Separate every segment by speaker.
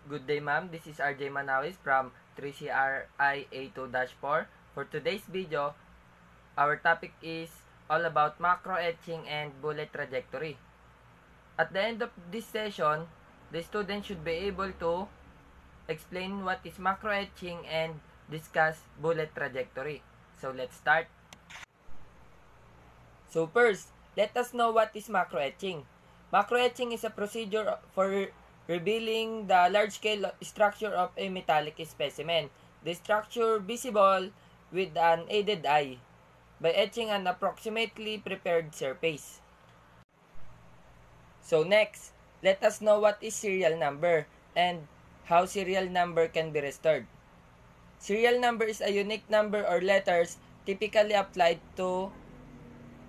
Speaker 1: Good day, ma'am. This is RJ Manawis from 3CRIA2-4. For today's video, our topic is all about macro etching and bullet trajectory. At the end of this session, the student should be able to explain what is macro etching and discuss bullet trajectory. So let's start. So first, let us know what is macro etching. Macro etching is a procedure for revealing the large-scale structure of a metallic specimen. The structure visible with an aided eye by etching an approximately prepared surface. So next, let us know what is serial number and how serial number can be restored. Serial number is a unique number or letters typically applied to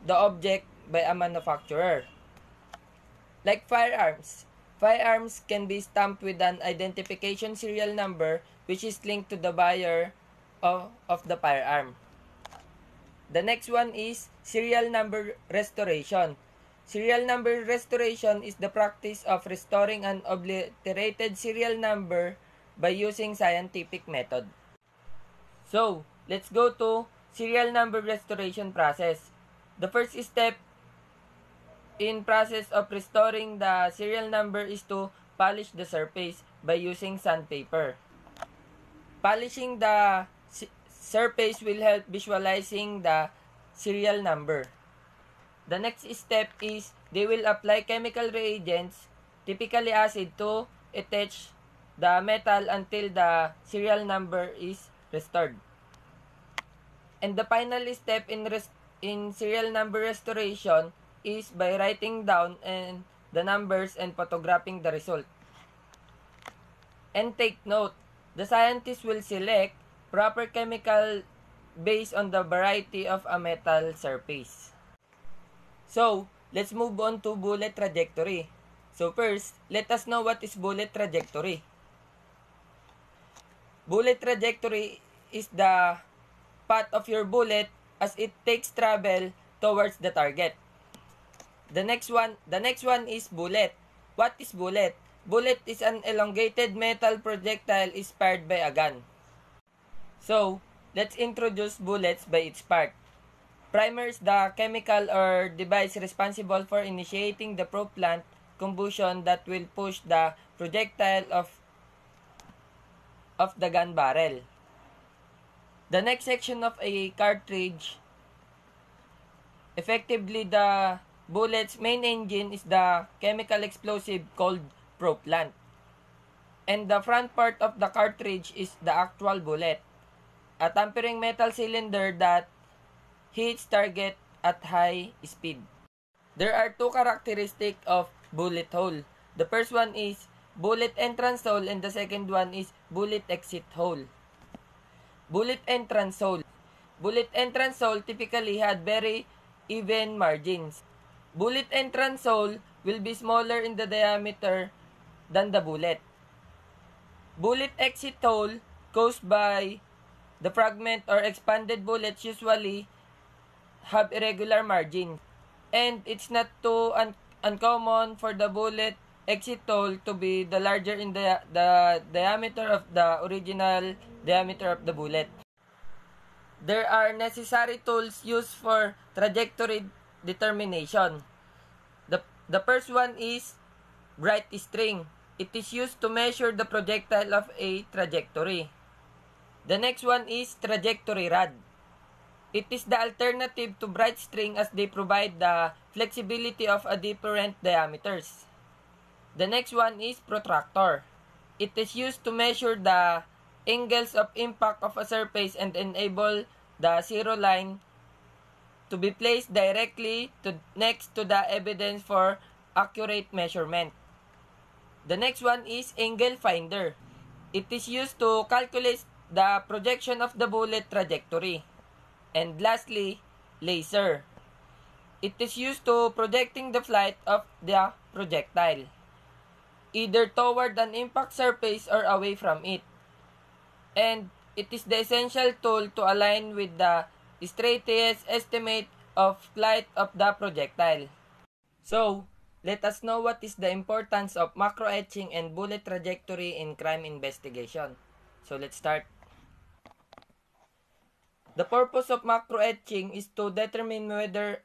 Speaker 1: the object by a manufacturer. Like firearms. Firearms can be stamped with an identification serial number which is linked to the buyer of the firearm. The next one is serial number restoration. Serial number restoration is the practice of restoring an obliterated serial number by using scientific method. So, let's go to serial number restoration process. The first step in process of restoring the serial number is to polish the surface by using sandpaper. Polishing the surface will help visualizing the serial number. The next step is they will apply chemical reagents, typically acid, to attach the metal until the serial number is restored. And the final step in serial number restoration is by writing down the numbers and photographing the result. And take note, the scientist will select proper chemical based on the variety of a metal surface. So, let's move on to bullet trajectory. So first, let us know what is bullet trajectory. Bullet trajectory is the path of your bullet as it takes travel towards the target. The next one is bullet. What is bullet? Bullet is an elongated metal projectile fired by a gun. So, let's introduce bullets by its part. Primer is the chemical or device responsible for initiating the propellant combustion that will push the projectile of the gun barrel. The next section of a cartridge, effectively the bullet's main engine, is the chemical explosive called propellant. And the front part of the cartridge is the actual bullet, a tampering metal cylinder that hits target at high speed. There are two characteristics of bullet hole. The first one is bullet entrance hole and the second one is bullet exit hole. Bullet entrance hole. Bullet entrance hole typically had very even margins. Bullet entrance hole will be smaller in the diameter than the bullet. Bullet exit hole caused by the fragment or expanded bullets usually have irregular margins, and it's not too uncommon for the bullet exit hole to be the larger in the diameter of the original diameter of the bullet. There are necessary tools used for trajectory determination. The first one is bright string. It is used to measure the projectile of a trajectory. The next one is trajectory rod. It is the alternative to bright string as they provide the flexibility of a different diameters. The next one is protractor. It is used to measure the angles of impact of a surface and enable the zero line to be placed directly next to the evidence for accurate measurement. The next one is angle finder. It is used to calculate the projection of the bullet trajectory. And lastly, laser. It is used to projecting the flight of the projectile, either toward an impact surface or away from it. And it is the essential tool to align with the straightest estimate of flight of the projectile. So, let us know what is the importance of macro-etching and bullet trajectory in crime investigation. So let's start. The purpose of macro-etching is to determine whether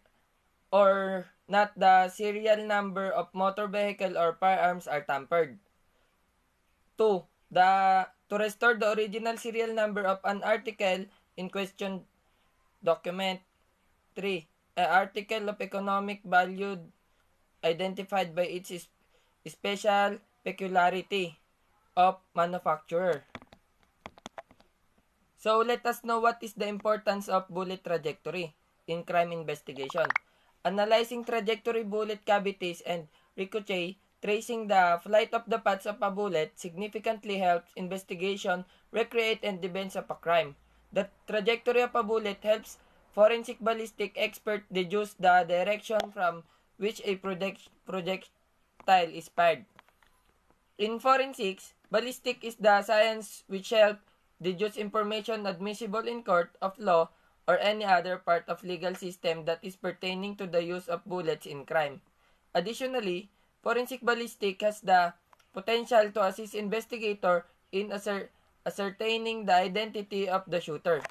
Speaker 1: or not the serial number of motor vehicle or firearms are tampered. 2. To restore the original serial number of an article in question document. 3. An article of economic value identified by its special peculiarity of manufacturer. So let us know what is the importance of bullet trajectory in crime investigation. Analyzing trajectory bullet cavities and ricochet, tracing the flight of the paths of a bullet significantly helps investigation recreate and defense of a crime. The trajectory of a bullet helps forensic ballistic expert deduce the direction from which a projectile is fired. In forensics, ballistic is the science which helps deduce information admissible in court of law or any other part of legal system that is pertaining to the use of bullets in crime. Additionally, forensic ballistic has the potential to assist investigator in ascertaining the identity of the shooter.